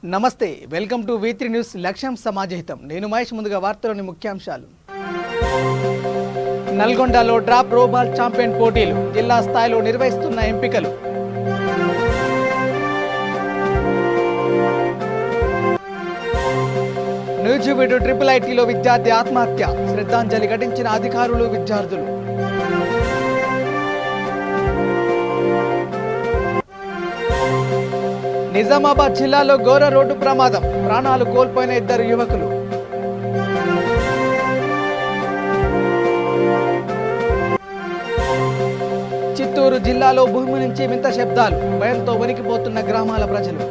నమస్తే, welcome to V3 news. లక్ష్యం సమాజహితం. నేను మహేష్. ముందుగా వార్తలోని ముఖ్యాంశాలు. నల్గొండలో డ్రాప్ రోబాల్ ఛాంపియన్ పోటీలు జిల్లా స్థాయిలో నిర్వహిస్తున్న ఎంపికలు. నూజివీడు IIITలో విద్యార్థి ఆత్మహత్య, శ్రద్ధాంజలి ఘటించిన అధికారులు, విద్యార్థులు. నిజామాబాద్ జిల్లాలో ఘోర రోడ్డు ప్రమాదం, ప్రాణాలు కోల్పోయిన 2 యువకులు. చిత్తూరు జిల్లాలో భూమి నుంచి వింత శబ్దాలు, భయంతో వణికిపోతున్న గ్రామాల ప్రజలు.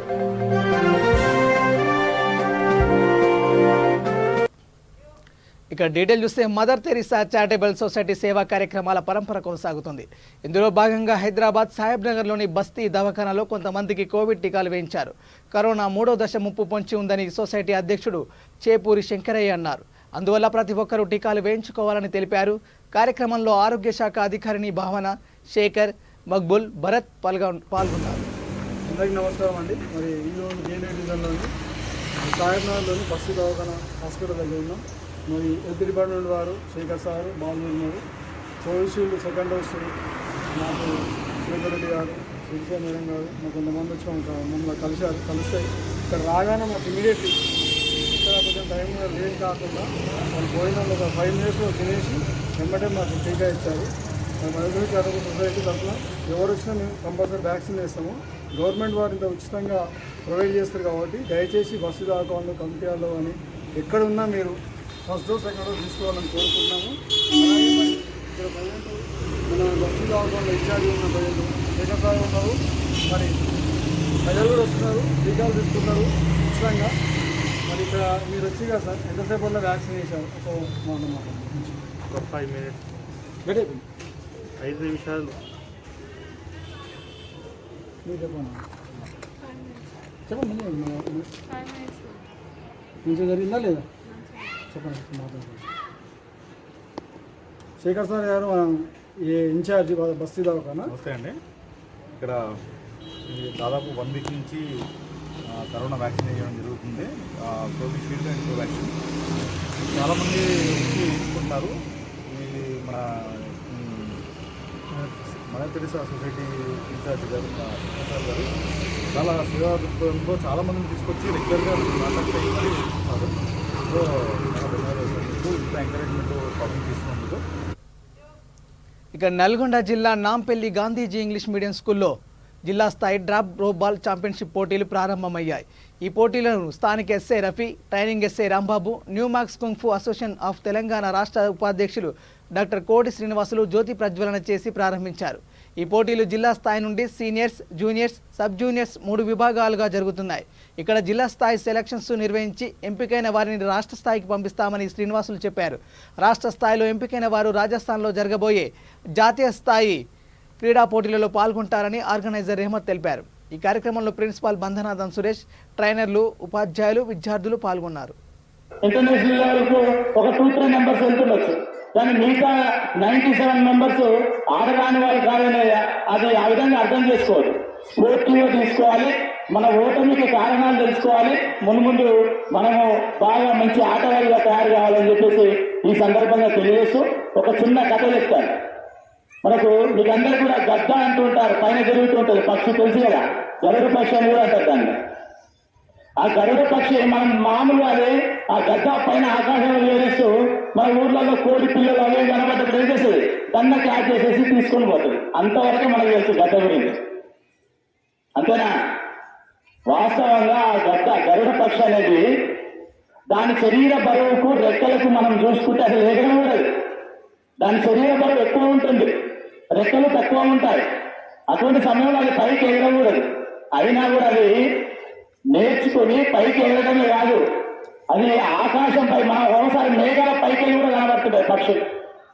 ఇక డీటెయిల్ చూస్తే మదర్ తెరీసా చారిటబుల్ సొసైటీ సేవా కార్యక్రమాల పరంపర కొనసాగుతుంది. ఇందులో భాగంగా హైదరాబాద్ సాహెబ్ నగర్లోని బస్తీ దవాఖానాలో కొంతమందికి కోవిడ్ టీకాలు వేయించారు. కరోనా 3వ దశ ముప్పు పొంచి ఉందని సొసైటీ అధ్యక్షుడు చేపూరి శంకరయ్య అన్నారు. అందువల్ల ప్రతి ఒక్కరూ టీకాలు వేయించుకోవాలని తెలిపారు. కార్యక్రమంలో ఆరోగ్య శాఖ అధికారిని భావన, శేఖర్, మక్బుల్, భరత్ పాల్గొన్నారు. అందరికీ నమస్కారం అండి. మరి ఈరోజు జేఎన్టీ డివిజన్లోని సాహెబ్ నగర్లోని బస్తీ దవాఖానా హాస్పిటల్ దగ్గర ఉన్నాం. మరి హెల్త్ డిపార్ట్మెంట్ వారు శేఖర్ సార్ బాగున్నారు. కోవిషీల్డ్ సెకండ్ డోస్ నాకు శ్రీధర్ రెడ్డి గారు, శ్రీశా మేడం గారు మాకు కొంతమంది వచ్చి మమ్మల్ని కలిస్తాయి. ఇక్కడ రాగానే మాకు ఇమీడియట్లీ ఇక్కడ కొంచెం టైం లేట్ కాకుండా వాళ్ళు భోజనాలు ఒక 5 minutesలో తినేసి వెంబడే మాకు టీకా ఇచ్చారు. మదర్ చారిటబుల్ సొసైటీ తరఫున ఎవరు వచ్చినా మేము కంపల్సరీ వ్యాక్సిన్ వేస్తాము. గవర్నమెంట్ వారు ఇంత ఉచితంగా ప్రొవైడ్ చేస్తారు కాబట్టి దయచేసి బస్సు దాకా కమిటీ వాళ్ళు కానీ ఎక్కడున్నా మీరు ఫస్ట్ డోస్ సెకండ్ డోస్ తీసుకోవాలని కోరుకుంటున్నాము. ఇక్కడ ప్రజెంట్ మన బస్సు దాకా ఇన్ఛార్జ్ ఉన్న ప్రజలు శేఖర్ సార్ ఉన్నారు. మరి ప్రజలు కూడా వస్తున్నారు, టీకాలు తీసుకుంటారు ఉచితంగా. మరి ఇక్కడ మీరు వచ్చి కదా సార్ ఎంతసేపు వల్ల వ్యాక్సిన్ వేసారు? ఒక 5 minutes 5 నిమిషాలు మీరు చెప్పండి. మంచిగా జరిగిందా లేదా చెప్పండి. శేఖర్ సార్ గారు ఏ ఇన్ఛార్జ్ బస్తీ దవాఖానా. నమస్తే అండి. ఇక్కడ దాదాపు 1 week నుంచి కరోనా వ్యాక్సిన్ వేయడం జరుగుతుంది. కోవిషీల్డ్ అండ్ కోవాక్సిన్ చాలామంది వచ్చి తీసుకుంటున్నారు. ఇది మన మదర్ తెరీసా సొసైటీ ఇన్ఛార్జ్ గారు సార్ గారు చాలా సేవా దృక్పథంతో చాలామందిని తీసుకొచ్చి రెగ్యులర్గా కాంటాక్ట్ అయ్యి మరీ ఇస్తున్నారు. సో ఇంత ఎంకరేజ్మెంట్ ప్రాబ్లం తీసుకున్నందుకు. ఇక నల్గొండ జిల్లా నాంపల్లి గాంధీజీ ఇంగ్లీష్ మీడియం స్కూల్లో జిల్లా స్థాయి డ్రాప్ రోబాల్ ఛాంపియన్షిప్ పోటీలు ప్రారంభమయ్యాయి. ఈ పోటీలను స్థానిక SI Rafi, training SI Rambabu, new marks kung fu association of Telangana రాష్ట్ర ఉపాధ్యక్షులు డాక్టర్ కోటి శ్రీనివాసులు జ్యోతి ప్రజ్వలన చేసి ప్రారంభించారు. ఈ పోటీలు జిల్లా స్థాయి నుండి సీనియర్స్, జూనియర్స్, సబ్ జూనియర్స్ 3 విభాగాలుగా జరుగుతున్నాయి. ఇక్కడ జిల్లా స్థాయి సెలక్షన్స్ నిర్వహించి ఎంపికైన వారిని రాష్ట్ర స్థాయికి పంపిస్తామని శ్రీనివాసులు చెప్పారు. రాష్ట్ర స్థాయిలో ఎంపికైన వారు రాజస్థాన్లో జరగబోయే జాతీయ స్థాయి క్రీడా పోటీలలో పాల్గొంటారని ఆర్గనైజర్ రెహమత్ తెలిపారు. ఈ కార్యక్రమంలో ప్రిన్సిపాల్ బంధనాథన్ సురేష్, ట్రైనర్లు, ఉపాధ్యాయులు, విద్యార్థులు పాల్గొన్నారు. ఇంటర్నేషనల్ లెవెల్కు ఒక 2-3 మెంబర్స్ వెళ్తుండొచ్చు, కానీ మిగతా 97 మెంబర్స్ ఆడరాని వాళ్ళు కాదని అది ఆ విధంగా అర్థం చేసుకోవాలి. స్పోర్టివ్గా తీసుకోవాలి. మన ఓటమికి కారణాలు తెలుసుకోవాలి. ముందు మనము బాగా మంచి ఆటగాళ్ళుగా తయారు కావాలని చెప్పేసి ఈ సందర్భంగా తెలియజేస్తూ ఒక చిన్న కథ చెప్తాను. మనకు మీకు అందరూ కూడా గద్ద అంటూ ఉంటారు, పైన జరుగుతూ ఉంటుంది పక్షి, తెలుసు కదా, గరుడ పక్షి అని కూడా అంటారు దాన్ని. ఆ గరుడ పక్షి మనం మామూలుగా అదే ఆ గద్ద పైన ఆకాశంలో వేరేస్తూ మన ఊర్లలో కోడి పిల్లలు అవే కనబడ్డప్పుడు ఏం చేస్తుంది, దాన్ని క్యాచ్ చేసేసి తీసుకొని పోతుంది. అంతవరకు మనకు తెలుసు గద్ద గురించి, అంతేనా? వాస్తవంగా ఆ గరుడ పక్షి అనేది దాని శరీర బరువుకు రెక్కలకు మనం చూసుకుంటే అసలు ఎగడం ఉండదు. దాని శరీర బరువు ఎక్కువ ఉంటుంది, రెక్కలు తక్కువ ఉంటాయి. అటువంటి సమయంలో అది పైకి ఎగరకూడదు. అయినా కూడా అది నేర్చుకుని పైకి ఎగరడమే కాదు, అది ఆకాశంపై మనం ఒకసారి మేఘాల పైకి కూడా కనబడుతుంటాయి పక్షులు.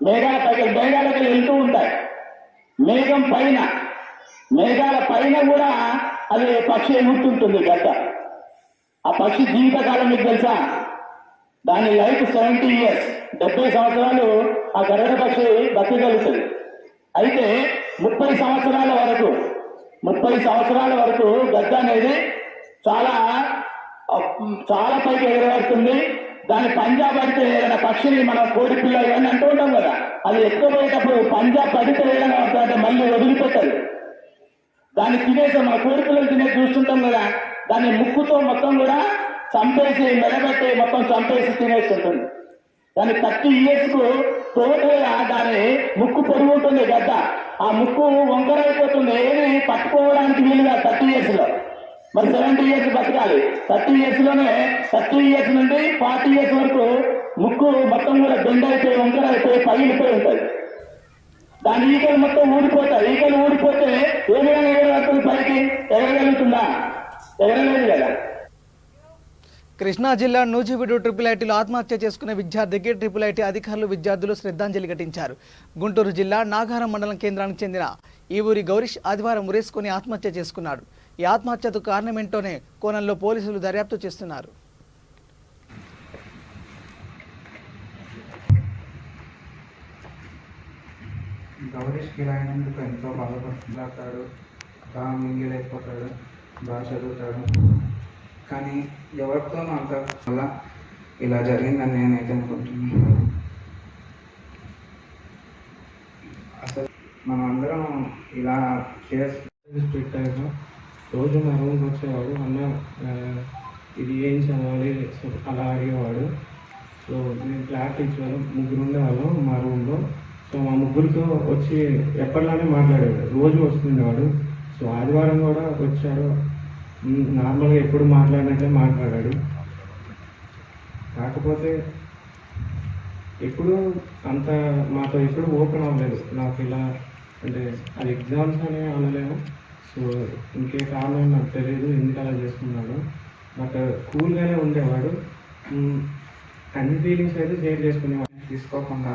మేఘాల పైకి వెళ్తూ ఉంటాయి. మేఘాల పైన కూడా అది పక్షి ఎగురుతుంటుంది గడ్డ. ఆ పక్షి జీవితకాలం మీకు తెలుసా? దాని లైఫ్ 70 years, 70 సంవత్సరాలు ఆ గరుడ పక్షి బతకగలుగుతుంది. అయితే 30 సంవత్సరాల వరకు గద్ద అనేది చాలా చాలా పైకి ఎగరవేస్తుంది. దాని పంజాబ్ అంటే ఏదైనా పక్షిని మనం కోడి పిల్ల ఇవన్నీ అంటూ ఉంటాం కదా, అది ఎత్తుకుపోయేటప్పుడు పంజాబ్ పడితే ఏదైనా అంటే మళ్ళీ వదిలిపెట్టదు. దాన్ని తినేసి మన కోడి పిల్లలు తినేసి చూస్తుంటాం కదా, దాన్ని ముక్కుతో మొత్తం కూడా చంపేసి మెడబెట్టి మొత్తం చంపేసి తినేస్తుంటుంది. దాని 30 years కు టోటల్గా దాని ముక్కు పొడుగు ఉంటుంది గడ్డ, ఆ ముక్కు వంకర అయిపోతుంది. ఏమి పట్టుకోవడానికి వీలుగా 30 years లో. మరి 70 years బతకాలి. 30 years లోనే 30 years నుండి 40 years వరకు ముక్కు మొత్తం కూడా బెండ అయిపోయి వంకర అయిపోయి పగిలిపోయి ఉంటుంది. దాని ఈకలు మొత్తం ఊడిపోతాయి. ఈకలు ఊడిపోతే ఏమైనా ఎగరగలుగుతుంది, పైకి ఎగరగలుగుతుందా? ఎగరలేదు కదా. కృష్ణా జిల్లా నూజివీడు ట్రిపుల్ ఐటీలో ఆత్మహత్య చేసుకున్న విద్యార్థికి ట్రిపుల్ ఐటీ అధికారులు విద్యార్థులు శ్రద్ధాంజలి ఘటించారు. గుంటూరు జిల్లా నాగారం మండలం కేంద్రానికి చెందిన ఈ ఊరి గౌరీష్ ఆదివారం ఉరేసుకొని ఆత్మహత్య చేసుకున్నాడు. ఈ ఆత్మహత్యకు కారణమేంటోనే కోణంలో పోలీసులు దర్యాప్తు చేస్తున్నారు. గౌరీష్కి ఇలా అయినందుకు ఎంతో బాధపడుతున్నాడు. బాగా మింగిలైపోతాడు, బాగా చదువుతాడు, కానీ ఎవరితోనూ అంత వల్ల ఇలా జరిగిందని నేనైతే అనుకుంటున్నాను. అసలు మనం అందరం ఇలా పెట్టాక రోజు మా రూమ్కి వచ్చేవాడు. అన్న ఇది ఏం చదవాలి అలా అడిగేవాడు. సో నేను క్లాస్ టీచర్, ముగ్గురు ఉండేవాళ్ళం మా రూమ్లో. సో మా ముగ్గురితో వచ్చి ఎప్పటిలానే మాట్లాడేవాడు, రోజు వస్తుండేవాడు. సో ఆదివారం కూడా వచ్చాడు, నార్మల్గా ఎప్పుడు మాట్లాడినట్లే మాట్లాడాడు. కాకపోతే ఎప్పుడు అంత మాతో ఎప్పుడు ఓపెన్ అవ్వలేదు. నాకు ఇలా అంటే అది ఎగ్జామ్స్ అనే అనలేము. సో ఇంకే కారణం నాకు తెలియదు ఎందుకు అలా చేస్తున్నాడు. బట్ కూల్గానే ఉండేవాడు. అన్ని ఫీలింగ్స్ అయితే షేర్ చేసుకునేవాడు. తీసుకోకుండా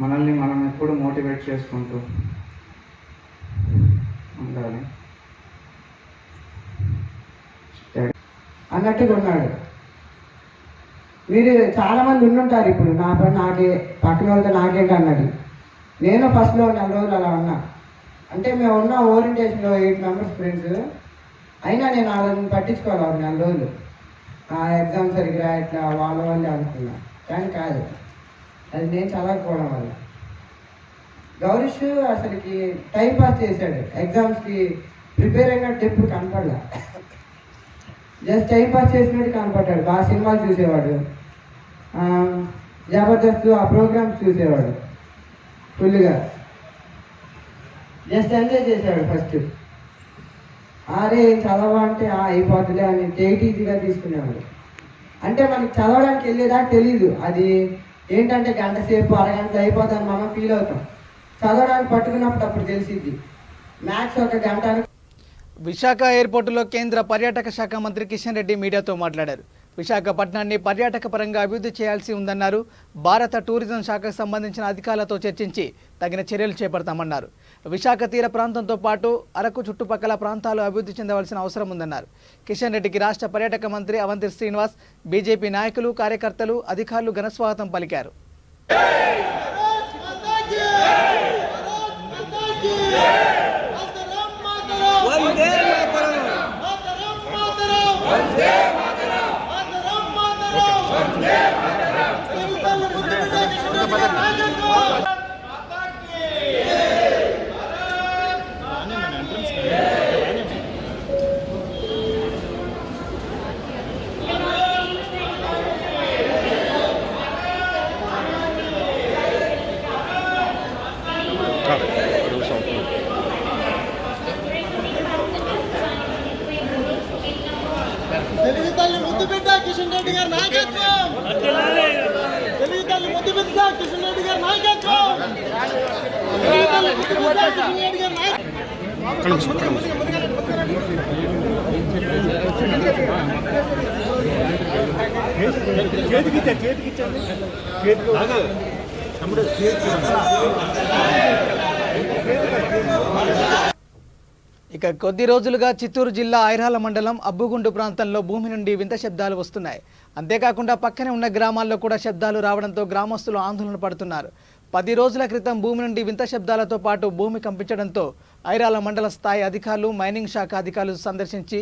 మనల్ని మనం ఎప్పుడు మోటివేట్ చేసుకుంటూ ఉండాలి అన్నట్టుగా ఉన్నాడు. మీరు చాలామంది ఉండుంటారు ఇప్పుడు నా పని నాకే, పక్కన వాళ్ళతో నాకేంటి అన్నది. నేను ఫస్ట్లో 4 రోజులు అలా ఉన్నా. అంటే మేము ఉన్న ఓరియంటేషన్లో 8 members ఫ్రెండ్స్, అయినా నేను వాళ్ళని పట్టించుకోవాలి. 4 రోజులు ఆ ఎగ్జామ్ సరిగ్గా ఇట్లా వాళ్ళ వాళ్ళే అనుకున్నా, కానీ కాదు, అది నేను చదవకపోవడం వల్ల. గౌరీష్ అసలుకి టైం పాస్ చేశాడు, ఎగ్జామ్స్కి ప్రిపేర్ అయినట్టు ఎప్పుడు కనపడలే. జస్ట్ టైం పాస్ చేసినట్టు కనపడ్డాడు. బాగా సినిమాలు చూసేవాడు, జబర్దస్త్ ఆ ప్రోగ్రామ్స్ చూసేవాడు ఫుల్గా. జస్ట్ ఎంజాయ్ చేసేవాడు ఫస్ట్. అరే చదవా అంటే అయిపోతుందిలే అని టేక్ ఈజీగా తీసుకునేవాడు. అంటే మనకి చదవడానికి వెళ్ళేదాకా తెలీదు. అది ఏంటంటే గంట సేపు అరగంట అయిపోతుందని మనం ఫీల్ అవుతాం. చదవడానికి పట్టుకున్నప్పుడు అప్పుడు తెలిసిద్ది. మ్యాథ్స్ 1 గంట. విశాఖ ఎయిర్పోర్టులో కేంద్ర పర్యాటక శాఖ మంత్రి కిషన్ రెడ్డి మీడియాతో మాట్లాడారు. విశాఖపట్నాన్ని పర్యాటక పరంగా అభివృద్ధి చేయాల్సి ఉందన్నారు. భారత టూరిజం శాఖకు సంబంధించిన అధికారులతో చర్చించి తగిన చర్యలు చేపడతామన్నారు. విశాఖ తీర ప్రాంతంతో పాటు అరకు చుట్టుపక్కల ప్రాంతాలు అభివృద్ధి చెందవలసిన అవసరం ఉందన్నారు. కిషన్ రెడ్డికి రాష్ట్ర పర్యాటక మంత్రి అవంతి శ్రీనివాస్, బీజేపీ నాయకులు, కార్యకర్తలు, అధికారులు ఘనస్వాగతం పలికారు. తెలుగు తల్లి ముద్దు బిడ్డ కిషన్ రెడ్డి గారి నాయకత్వం. తెలుగు తల్లి ముద్దు బిడ్డ కిషన్ రెడ్డి గారి నాయకత్వం. తెలుగు తల్లి ముద్దు బిడ్డ కిషన్ రెడ్డి గారి ఇక కొద్ది రోజులుగా చిత్తూరు జిల్లా ఐరాల మండలం అబ్బుగుండు ప్రాంతంలో భూమి నుండి వింత శబ్దాలు వస్తున్నాయి. అంతేకాకుండా పక్కనే ఉన్న గ్రామాల్లో కూడా శబ్దాలు రావడంతో గ్రామస్తులు ఆందోళన పడుతున్నారు. 10 రోజుల క్రితం భూమి నుండి వింత శబ్దాలతో పాటు భూమి కంపించడంతో ఐరాల మండల స్థాయి అధికారులు మైనింగ్ శాఖ అధికారులు సందర్శించి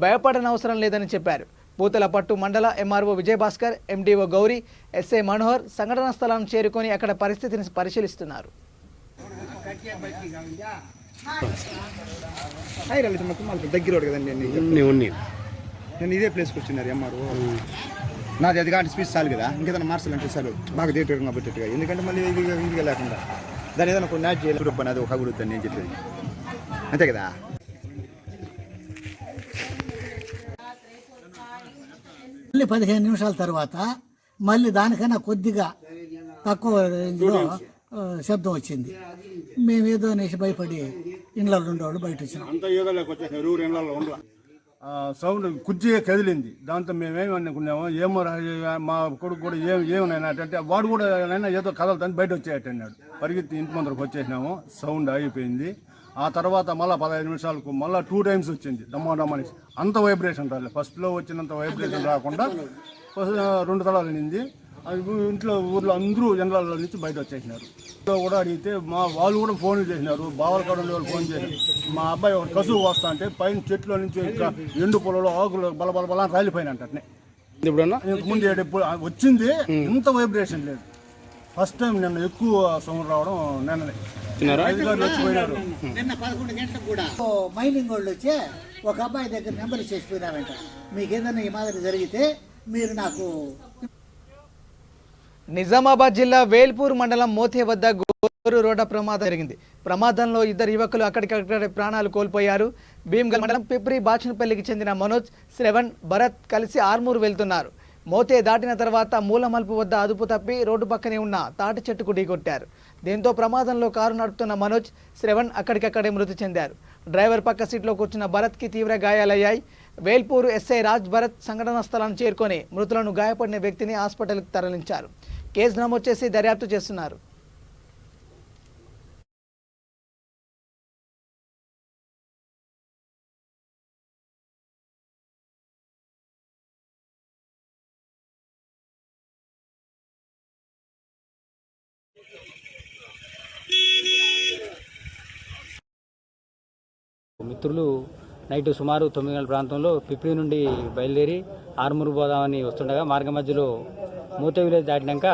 భయపడనవసరం లేదని చెప్పారు. పూతలపట్టు మండల MRO Vijayabhaskar, MDO Gauri, SI Manohar సంఘటనా స్థలాన్ని చేరుకొని అక్కడ పరిస్థితిని పరిశీలిస్తున్నారు. దగ్గర కదండి నేను ఇదే ప్లేస్కి వచ్చినారు ఎంఆర్ఓ నాది అది కానీ స్పీచ్ చాలు కదా, ఇంకేదైనా మార్చాలంటే చాలు బాగా తీయటంగా పెట్టేట్టుగా, ఎందుకంటే మళ్ళీ ఇది లేకుండా దాని ఏదైనా కొన్ని మ్యాచ్ చేయాలి పని అది ఒక గురుద్దని నేను చెప్పేది అంతే కదా. మళ్ళీ 15 నిమిషాల తర్వాత మళ్ళీ దానికన్నా కొద్దిగా తక్కువ రేంజ్లో శబ్దం వచ్చింది. మేమేదో అనేసి భయపడి ఇండ్లలో ఉండేవాళ్ళు బయట వచ్చినాం. అంతా ఏదో లేకొచ్చేసారు ఊరు ఇళ్ళల్లో ఉండాలి. సౌండ్ కుర్చీగా కదిలింది. దాంతో మేమేమి అనుకున్నాము, ఏమో మా కొడుకు కూడా ఏమైనా అంటే వాడు కూడా ఏదో కదలుతాను బయట వచ్చేటన్నాడు. పరిగెత్తి ఇంటి ముందరకు వచ్చేసినాము. సౌండ్ అయిపోయింది. ఆ తర్వాత మళ్ళీ 15 నిమిషాలకు మళ్ళీ 2 టైమ్స్ వచ్చింది. డమ్మనేసి అంత వైబ్రేషన్ రాలేదు. ఫస్ట్లో వచ్చినంత వైబ్రేషన్ రాకుండా 2 తలాలు నింది. అది ఊర్లో అందరూ జనరాల నుంచి బయట వచ్చేసినారు. కూడా అడిగితే వాళ్ళు కూడా ఫోన్లు చేసినారు. బావల కాడ వాళ్ళు ఫోన్ చేశారు. మా అబ్బాయి ఒక కసువు వస్తా అంటే పైన చెట్లో నుంచి ఎండు పొలంలో ఆకులు బల రాలిపోయిన అంటే ముందు వచ్చింది. ఇంత వైబ్రేషన్ లేదు. ఫస్ట్ టైం నిన్న ఎక్కువ సౌండ్ రావడం నిన్ననే. నిన్న 11 గంటలకు కూడా మైనింగ్ వాళ్ళు వచ్చి ఒక అబ్బాయి దగ్గర నెంబర్ చేసిపోయినారంట. మీకు ఏదైనా ఈ మాదిరి జరిగితే మీరు నాకు. నిజామాబాద్ జిల్లా వేల్పూర్ మండలం మోతే వద్ద గోరు రోడ్డు ప్రమాదం జరిగింది. ప్రమాదంలో 2 యువకులు అక్కడికక్కడే ప్రాణాలు కోల్పోయారు. భీమ్గల్ మండలం పిప్రి బాచినపల్లికి చెందిన మనోజ్, శ్రవణ్, భరత్ కలిసి ఆర్మూరు వెళ్తున్నారు. మోతే దాటిన తర్వాత మూలమల్పు వద్ద అదుపు తప్పి రోడ్డు పక్కనే ఉన్న తాటి చెట్టుకు ఢీకొట్టారు. దీంతో ప్రమాదంలో కారు నడుపుతున్న మనోజ్, శ్రవణ్ అక్కడికక్కడే మృతి చెందారు. డ్రైవర్ పక్క సీట్లో కూర్చున్న భరత్కి తీవ్ర గాయాలయ్యాయి. వేల్పూరు ఎస్ఐ రాజ్ భరత్ సంఘటనా స్థలాన్ని చేరుకొని మృతులను గాయపడిన వ్యక్తిని హాస్పిటల్కి తరలించారు. కేసు నమోదు చేసి దర్యాప్తు చేస్తున్నారు. మిత్రులు నైట్ సుమారు 9 గంటల ప్రాంతంలో పిప్రి నుండి బయలుదేరి ఆర్మూరు పోదామని వస్తుండగా మార్గ మధ్యలో మూత విలేజ్ దాటినాక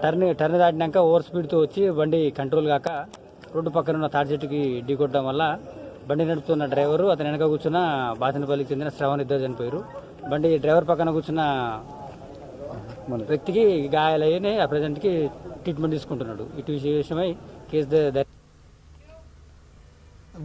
టర్న్ దాటినాక ఓవర్ స్పీడ్తో వచ్చి బండి కంట్రోల్ కాక రోడ్డు పక్కన ఉన్న తాటి చెట్టుకి ఢీకొట్టడం వల్ల బండి నడుపుతున్న డ్రైవరు, అతని వెనక కూర్చున్న బాచినపల్లికి చెందిన శ్రవణ్ ఇద్దరు చనిపోయారు. బండి డ్రైవర్ పక్కన కూర్చున్న వ్యక్తికి గాయాలయ్యి ఆ ప్రజెంట్కి ట్రీట్మెంట్ తీసుకుంటున్నాడు. ఇటు విషయమై కేసు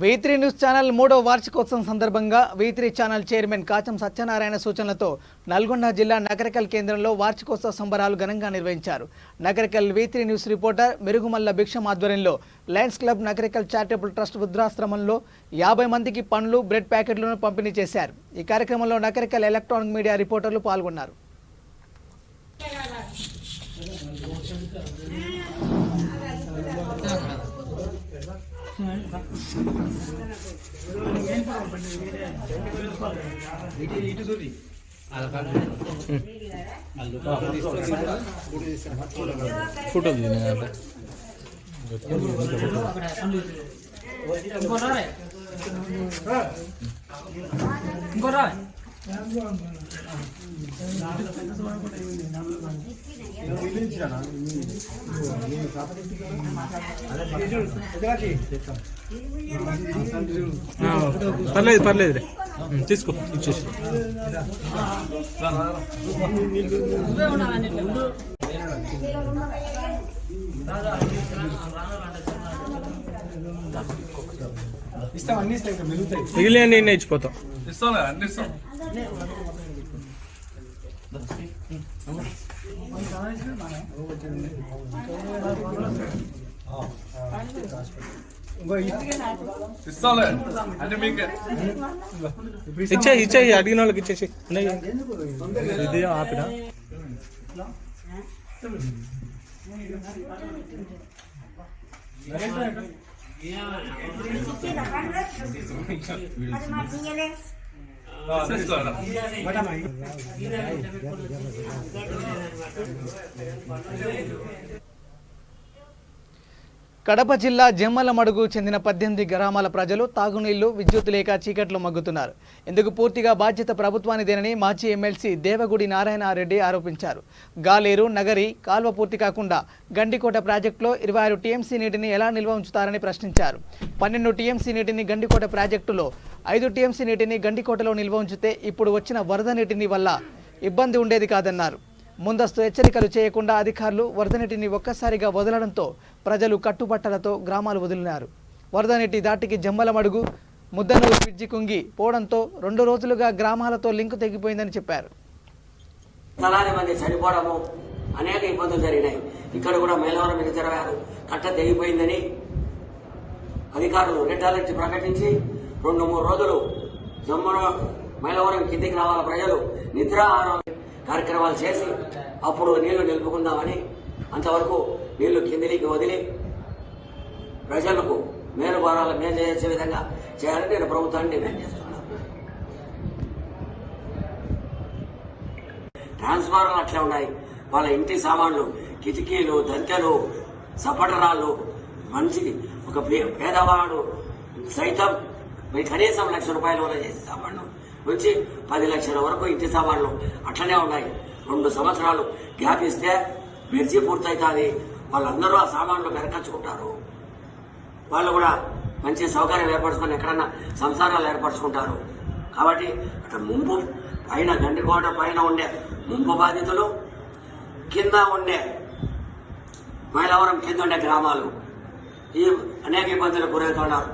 V3 న్యూస్ ఛానల్ 3వ వార్షికోత్సవం సందర్భంగా V3 channel chairman Kacham Satyanarayana సూచనలతో నల్గొండ జిల్లా నగరికల్ కేంద్రంలో వార్షికోత్సవ సంబరాలు ఘనంగా నిర్వహించారు. Nagarikal V3 news reporter Merugumalla Bhiksham ఆధ్వర్యంలో lions club Nagarikal charitable trust వృద్ధాశ్రమంలో 50 మందికి పండ్లు, బ్రెడ్ ప్యాకెట్లను పంపిణీ చేశారు. ఈ కార్యక్రమంలో నగరికల్ ఎలక్ట్రానిక్ మీడియా రిపోర్టర్లు పాల్గొన్నారు. ఫోటో పర్లేదు తీసుకో ఇచ్చేసి. మిగిలిన నేను ఇచ్చిపోతాం. ఇచ్చేయి అడిగిన వాళ్ళకి ఇచ్చేసి ఇది ఆపినా. కడప జిల్లా జమ్మలమడుగు చెందిన 18 గ్రామాల ప్రజలు తాగునీళ్లు, విద్యుత్ లేక చీకట్లో మగ్గుతున్నారు. ఇందుకు పూర్తిగా బాధ్యత ప్రభుత్వానిదేనని మాజీ ఎమ్మెల్సీ దేవగుడి నారాయణరెడ్డి ఆరోపించారు. గాలేరు, నగరి కాల్వ పూర్తి కాకుండా గండికోట ప్రాజెక్టులో 26 టీఎంసీ నీటిని ఎలా నిల్వ ఉంచుతారని ప్రశ్నించారు. 12 టీఎంసీ నీటిని గండికోట ప్రాజెక్టులో, 5 టీఎంసీ నీటిని గండికోటలో నిల్వ ఉంచితే ఇప్పుడు వచ్చిన వరద నీటిని వల్ల ఇబ్బంది ఉండేది కాదన్నారు. ముందస్తు హెచ్చరికలు చేయకుండా అధికారులు వరద నీటిని ఒక్కసారిగా వదలడంతో ప్రజలు కట్టుబట్టలతో గ్రామాలు వదిలినారు. వరద నీటి దాటికి జమ్మలమడుగు, ముద్దనూరు బ్రిడ్జి కుంగి పోవడంతో 2 రోజులుగా గ్రామాలతో లింకు తెగిపోయిందని చెప్పారు. తలాది మంది చనిపోవడము, అనేక ఇబ్బందులు జరిగినాయి. ఇక్కడ కూడా మేలవరం రిజర్వాయర్ కట్ట తెగిపోయిందని అధికారులు రెడ్ అలర్ట్ ప్రకటించి 2-3 రోజులు మేలవరం కిందికి రావాల ప్రజలు నిద్రాహారం కార్యక్రమాలు చేసి అప్పుడు నీళ్లు నిలుపుకుందామని అంతవరకు నీళ్లు కిందికి వదిలి ప్రజలకు మేలు చేసే విధంగా చేయాలని నేను ప్రభుత్వాన్ని డిమాండ్ చేస్తున్నాను. ట్రాన్స్ఫార్మర్లు అట్లే ఉన్నాయి. వాళ్ళ ఇంటి సామాన్లు, కిటికీలు, దంతెలు, సపటరాళ్ళు, మనిషికి ఒక పేదవాడు సైతం కనీసం ₹1,00,000 చేసే సామాన్లు నుంచి 10 లక్షల వరకు ఇంటి సామాన్లు అట్లనే ఉన్నాయి. 2 సంవత్సరాలు గ్యాప్ ఇస్తే బ్రిడ్జి పూర్తవుతుంది. వాళ్ళందరూ ఆ సామాన్లు మెరకచ్చుకుంటారు. వాళ్ళు కూడా మంచి సౌకర్యం ఏర్పరచుకొని ఎక్కడన్నా సంసారాలు ఏర్పరచుకుంటారు. కాబట్టి అక్కడ ముంపు పైన గండికోట పైన ఉండే ముంపు బాధితులు, కింద ఉండే మైలవరం కింద ఉండే గ్రామాలు ఈ అనేక ఇబ్బందులకు గురవుతున్నారు.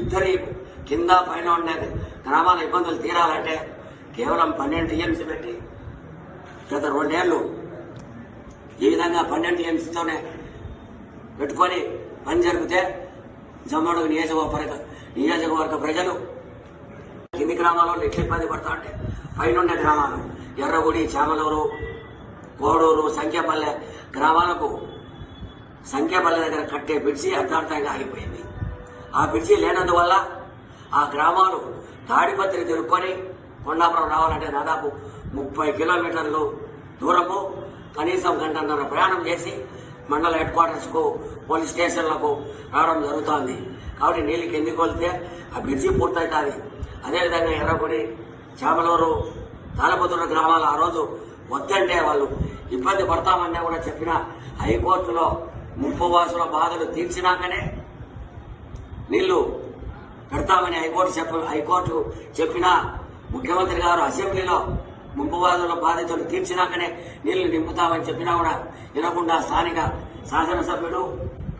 ఇద్దరి కింద పైన ఉండే గ్రామాల ఇబ్బందులు తీరాలంటే కేవలం 12 టీఎంసీ పెట్టి గత 2 ఏళ్లు ఈ విధంగా 12 టీఎంసీతోనే పెట్టుకొని పని జరిపితే జమ్మడుగు నియోజకవర్గ ప్రజలు కింది గ్రామాలలో ఎట్లా ఇబ్బంది పడతా అంటే పైన ఉండే గ్రామాలు ఎర్రగుడి, చామలూరు, కోడూరు, సంఖ్యాపల్లె గ్రామాలకు సంఖ్యాపల్లె దగ్గర కట్టే బ్రిడ్జి అర్ధాంతంగా ఆగిపోయింది. ఆ బ్రిడ్జి లేనందువల్ల ఆ గ్రామాలు తాడిపత్రి తిరుక్కొని కొండాపురం రావాలంటే దాదాపు 30 కిలోమీటర్లు దూరము, కనీసం 1.5 గంటల ప్రయాణం చేసి మండల హెడ్ క్వార్టర్స్కు, పోలీస్ స్టేషన్లకు రావడం జరుగుతోంది. కాబట్టి నీళ్ళు కిందికి వెళ్తే ఆ బ్రిడ్జి పూర్తవుతుంది. అదేవిధంగా ఎర్రగుడి, చామలూరు, తాళపతురు గ్రామాలు ఆ రోజు వద్దంటే వాళ్ళు ఇబ్బంది పడతామని కూడా చెప్పిన హైకోర్టులో ముంపు వాసుల బాధలు తీర్చినాకనే నీళ్లు పెడతామని హైకోర్టు చెప్పినా ముఖ్యమంత్రి గారు అసెంబ్లీలో ముంపు బాధితులు తీర్చినాకనే నీళ్లు నింపుతామని చెప్పినా కూడా వినకుండా స్థానిక శాసనసభ్యుడు,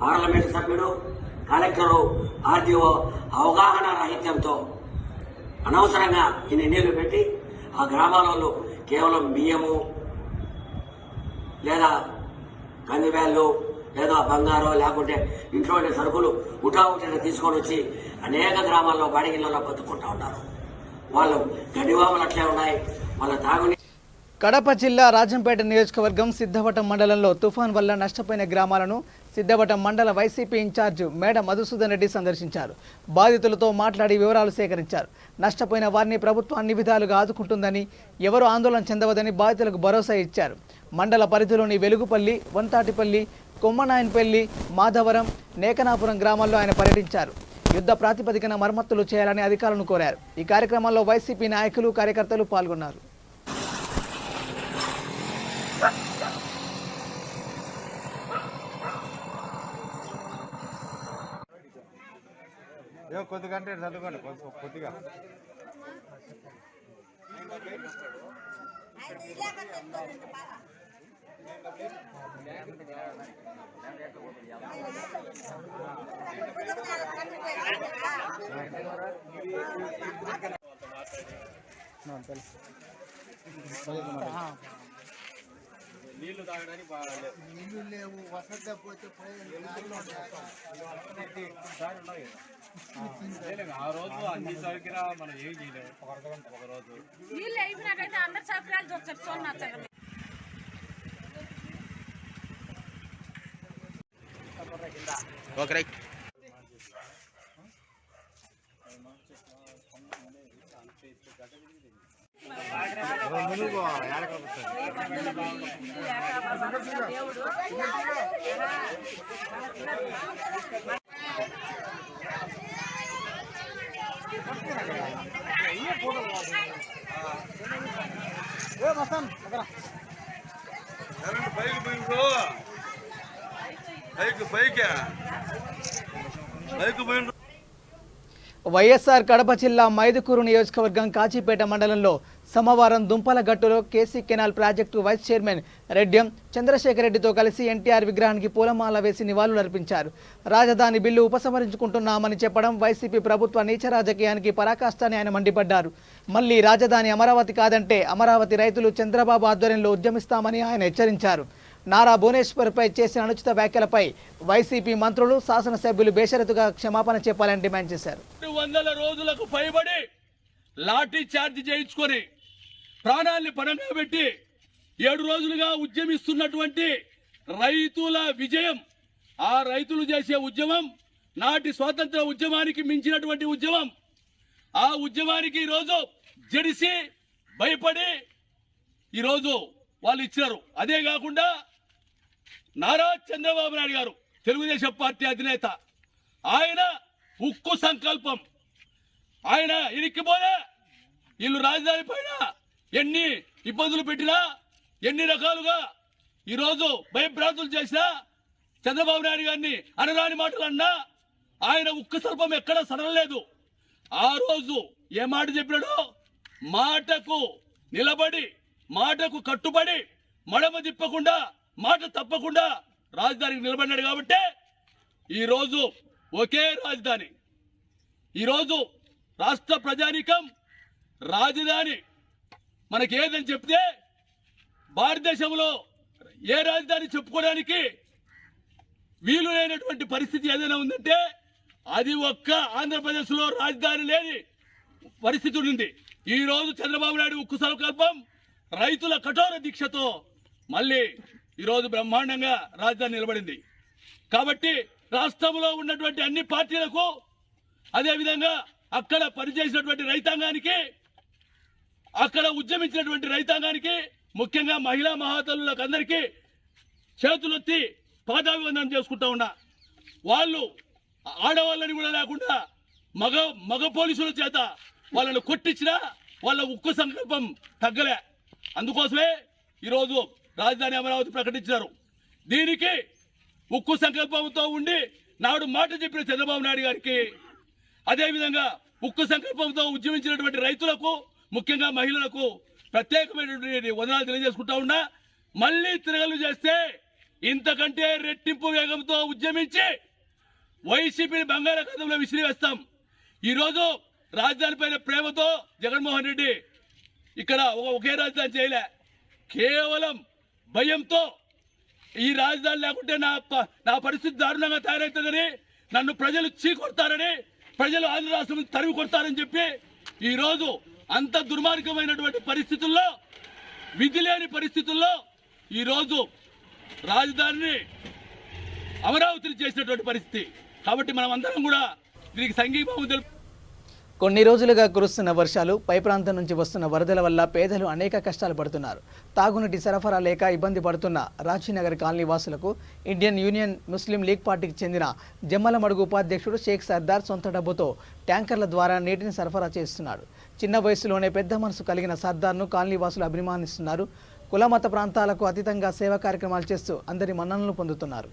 పార్లమెంటు సభ్యుడు, కలెక్టరు, ఆర్డీఓ అవగాహన రాహిత్యంతో అనవసరంగా ఇన్ని నీళ్లు పెట్టి ఆ గ్రామాలలో కేవలం బియ్యము లేదా కందిబ్యాళ్ళు లేదా బంగారం లేకుంటే ఇంట్లో ఉండే సరుకులు ఉటావుటిని తీసుకొని వచ్చి అనేక గ్రామాల్లో బాడిగిళ్లలో బతుకుంటా ఉన్నారు. వాళ్ళు గడ్డివాములు అట్లే ఉన్నాయి. వాళ్ళ తాగుని కడప జిల్లా రాజంపేట నియోజకవర్గం సిద్ధవటం మండలంలో తుఫాన్ వల్ల నష్టపోయిన గ్రామాలను సిద్ధవటం మండల వైసీపీ ఇన్ఛార్జ్ మేడ మధుసూదన్ రెడ్డి సందర్శించారు. బాధితులతో మాట్లాడి వివరాలు సేకరించారు. నష్టపోయిన వారిని ప్రభుత్వం అన్ని విధాలుగా ఆదుకుంటుందని, ఎవరు ఆందోళన చెందవదని బాధితులకు భరోసా ఇచ్చారు. మండల పరిధిలోని వెలుగుపల్లి, వంతాటిపల్లి, కొమ్మనాయనపల్లి, మాధవరం, నేకనాపురం గ్రామాల్లో ఆయన పర్యటించారు. యుద్ధ ప్రాతిపదికన మరమ్మతులు చేయాలని అధికారులను కోరారు. ఈ కార్యక్రమంలో వైసీపీ నాయకులు, కార్యకర్తలు పాల్గొన్నారు. కొద్దిగా చదువుకోండి కొద్దిగా నీళ్లు తాగడానికి బాగాలేదు. నీళ్లు లేవు, వసతి పోతే ఆ రోజు అన్ని సౌకర్యాలు మనం ఏం చేయలేము. ఒక రోజు నీళ్ళు అయిపోయినాకైతే అందరు సౌకర్యాలు చూస్తారు. ఓకే. వైఎస్ఆర్ కడప జిల్లా మైదుకూరు నియోజకవర్గం కాచిపేట మండలంలో సోమవారం దుంపలగట్టులో KC canal project vice chairman Reddiyam Chandrasekhar రెడ్డితో కలిసి ఎన్టీఆర్ విగ్రహానికి పూలమాల వేసి నివాళులర్పించారు. రాజధాని బిల్లు ఉపసంహరించుకుంటున్నామని చెప్పడం వైసీపీ ప్రభుత్వ నీచ రాజకీయానికి పరాకాష్ఠని ఆయన మండిపడ్డారు. మళ్లీ రాజధాని అమరావతి కాదంటే అమరావతి రైతులు చంద్రబాబు ఆధ్వర్యంలో ఉద్యమిస్తామని ఆయన హెచ్చరించారు. నారా భువనేశ్వర్పై చేసిన అనుచిత వ్యాఖ్యలపై వైసీపీ మంత్రులు శాసనసభ్యులు బేషరతుగా క్షమాపణ చెప్పాలని డిమాండ్ చేశారు. 200 రోజులకు పైబడి లాఠీ చార్జ్ చేయించుకొని ప్రాణాల్ని పణంగా పెట్టి 7 రోజులుగా ఉద్యమిస్తున్నటువంటి రైతుల విజయం, ఆ రైతులు చేసే ఉద్యమం నాటి స్వాతంత్ర ఉద్యమానికి మించినటువంటి ఉద్యమం. ఆ ఉద్యమానికి ఈరోజు జడిసి భయపడి ఈరోజు వాళ్ళు ఇచ్చినారు. అదే కాకుండా నారా చంద్రబాబు నాయుడు గారు తెలుగుదేశం పార్టీ అధినేత, ఆయన ఉక్కు సంకల్పం, ఆయన ఇరిక్కిపోలే. వీళ్ళు రాజధాని పైన ఎన్ని ఇబ్బందులు పెట్టినా, ఎన్ని రకాలుగా ఈరోజు భయభ్రాంతులు చేసినా, చంద్రబాబు నాయుడు గారిని అనరాని మాటలు అన్నా ఆయన ఉక్కు స్వల్పం ఎక్కడ సడలేదు. ఆ రోజు ఏ మాట చెప్పినాడో మాటకు నిలబడి, మాటకు కట్టుబడి, మడమ తిప్పకుండా, మాట తప్పకుండా రాజధానికి నిలబడినాడు. కాబట్టి ఈరోజు ఒకే రాజధాని. ఈరోజు రాష్ట్ర ప్రజానీకం రాజధాని మనకేదని చెప్తే భారతదేశంలో ఏ రాజధాని చెప్పుకోవడానికి వీలు లేనటువంటి పరిస్థితి ఏదైనా ఉందంటే అది ఒక్క ఆంధ్రప్రదేశ్లో రాజధాని లేని పరిస్థితి ఉంది. ఈ రోజు చంద్రబాబు నాయుడు ఉక్కు సంకల్పం, రైతుల కఠోర దీక్షతో మళ్ళీ ఈరోజు బ్రహ్మాండంగా రాజధాని నిలబడింది. కాబట్టి రాష్ట్రంలో ఉన్నటువంటి అన్ని పార్టీలకు, అదేవిధంగా అక్కడ పనిచేసినటువంటి రైతాంగానికి, అక్కడ ఉద్యమించినటువంటి రైతాంగానికి, ముఖ్యంగా మహిళా మహాతల్లులకు అందరికీ చేతులెత్తి పాదాభివందనం చేసుకుంటా ఉన్నా. వాళ్ళు ఆడవాళ్ళని కూడా లేకుండా మగ పోలీసుల చేత వాళ్ళను కొట్టించినా వాళ్ళ ఉక్కు సంకల్పం తగ్గలే. అందుకోసమే ఈరోజు రాజధాని అమరావతి ప్రకటించారు. దీనికి ఉక్కు సంకల్పంతో ఉండి నాడు మాట చెప్పిన చంద్రబాబు నాయుడు గారికి, అదేవిధంగా ఉక్కు సంకల్పంతో ఉద్యమించినటువంటి రైతులకు, ముఖ్యంగా మహిళలకు ప్రత్యేకమైనటువంటి వందనాలు తెలియజేసుకుంటా ఉన్నా. మళ్ళీ తిరగలు చేస్తే ఇంతకంటే రెట్టింపు వేగంతో ఉద్యమించి వైసీపీని బంగాళాఖాతంలో విసిరివేస్తాం. ఈరోజు రాజధాని పైన ప్రేమతో జగన్మోహన్ రెడ్డి ఇక్కడ ఒకే రాజధాని చేయలే, కేవలం భయంతో ఈ రాజధాని లేకుంటే నా పరిస్థితి దారుణంగా తయారవుతుందని, నన్ను ప్రజలు చీకొడతారని, ప్రజలు ఆంధ్ర రాష్ట్రం తరిమి కొడతారని చెప్పి ఈరోజు అంత దుర్మార్గమైనటువంటి పరిస్థితుల్లో, విధి లేని పరిస్థితుల్లో ఈరోజు రాజధానిని అమరావతిని చేసినటువంటి పరిస్థితి. కాబట్టి మనం అందరం కూడా దీనికి సంఘీభావం తెలుపు. కొన్ని రోజులుగా కురుస్తున్న వర్షాలు, పై ప్రాంతం నుంచి వస్తున్న వరదల వల్ల పేదలు అనేక కష్టాలు పడుతున్నారు. తాగునీటి సరఫరా లేక ఇబ్బంది పడుతున్న రాజీనగర్ కాలనీ వాసులకు ఇండియన్ యూనియన్ ముస్లిం లీగ్ పార్టీకి చెందిన జమ్మలమడుగు ఉపాధ్యక్షుడు షేక్ సర్దార్ సొంత డబ్బుతో ట్యాంకర్ల ద్వారా నీటిని సరఫరా చేస్తున్నాడు. చిన్న వయసులోనే పెద్ద మనసు కలిగిన సర్దార్ను కాలనీ వాసులు అభిమానిస్తున్నారు. కులమత ప్రాంతాలకు అతీతంగా సేవా కార్యక్రమాలు చేస్తూ అందరి మన్ననలు పొందుతున్నారు.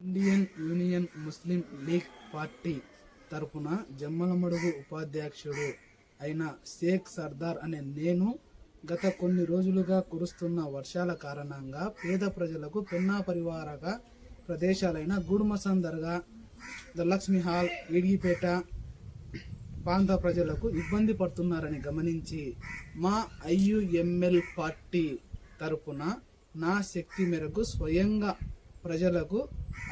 ఇండియన్ యూనియన్ ముస్లిం లీగ్ పార్టీ తరపున జమ్మలమడుగు ఉపాధ్యక్షుడు అయిన షేక్ సర్దార్ అనే నేను గత కొన్ని రోజులుగా కురుస్తున్న వర్షాల కారణంగా పేద ప్రజలకు పెన్నా పరివారక ప్రదేశాలైన గుడుమసన్ దర్గా, ధనలక్ష్మి హాల్, ఈడిగిపేట ప్రాంత ప్రజలకు ఇబ్బంది పడుతున్నారని గమనించి మా ఐయుఎంఎల్ పార్టీ తరపున నా శక్తి మేరకు స్వయంగా ప్రజలకు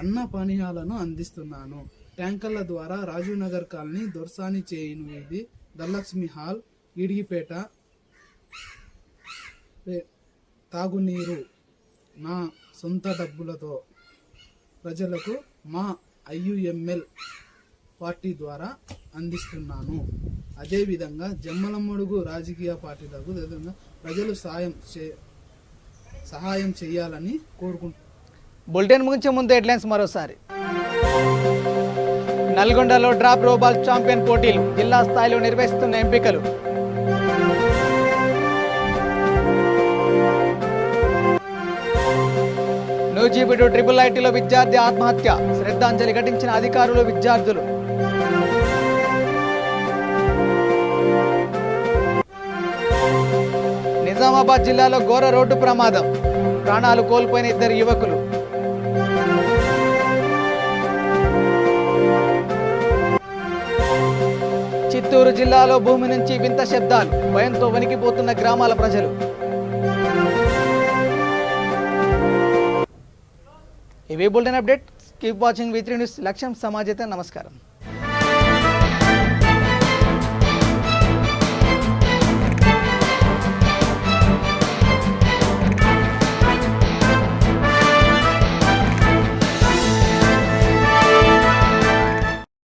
అన్న పానీయాలను అందిస్తున్నాను. ట్యాంకర్ల ద్వారా రాజీవ్ నగర్ కాలనీ, దొర్సాని చేయిను వీధి, ధనలక్ష్మి హాల్, ఈడిగిపేట తాగునీరు నా సొంత డబ్బులతో ప్రజలకు మా IUML పార్టీ ద్వారా అందిస్తున్నాను. అదేవిధంగా జమ్మలమడుగు రాజకీయ పార్టీలకు ప్రజలు సహాయం చేయాలని కోరుకుంటున్నాను. బులెటిన్ ముగించే ముందు హెడ్లైన్స్ మరోసారి. నల్గొండలో డ్రాప్ త్రోబాల్ ఛాంపియన్ పోటీలు జిల్లా స్థాయిలో నిర్వహిస్తున్న ఎంపికలు. నూజివీడు IIITలో విద్యార్థి ఆత్మహత్య, శ్రద్ధాంజలి ఘటించిన అధికారులు, విద్యార్థులు. నిజామాబాద్ జిల్లాలో ఘోర రోడ్డు ప్రమాదం, ప్రాణాలు కోల్పోయిన 2 యువకులు. చిత్తూరు జిల్లాలో భూమి నుంచి వింత శబ్దాలు, భయంతో వణికిపోతున్న గ్రామాల ప్రజలు. ఇవి bulletin update. Keep watching V3 news. లక్ష్యం సమాజతే. నమస్కారం.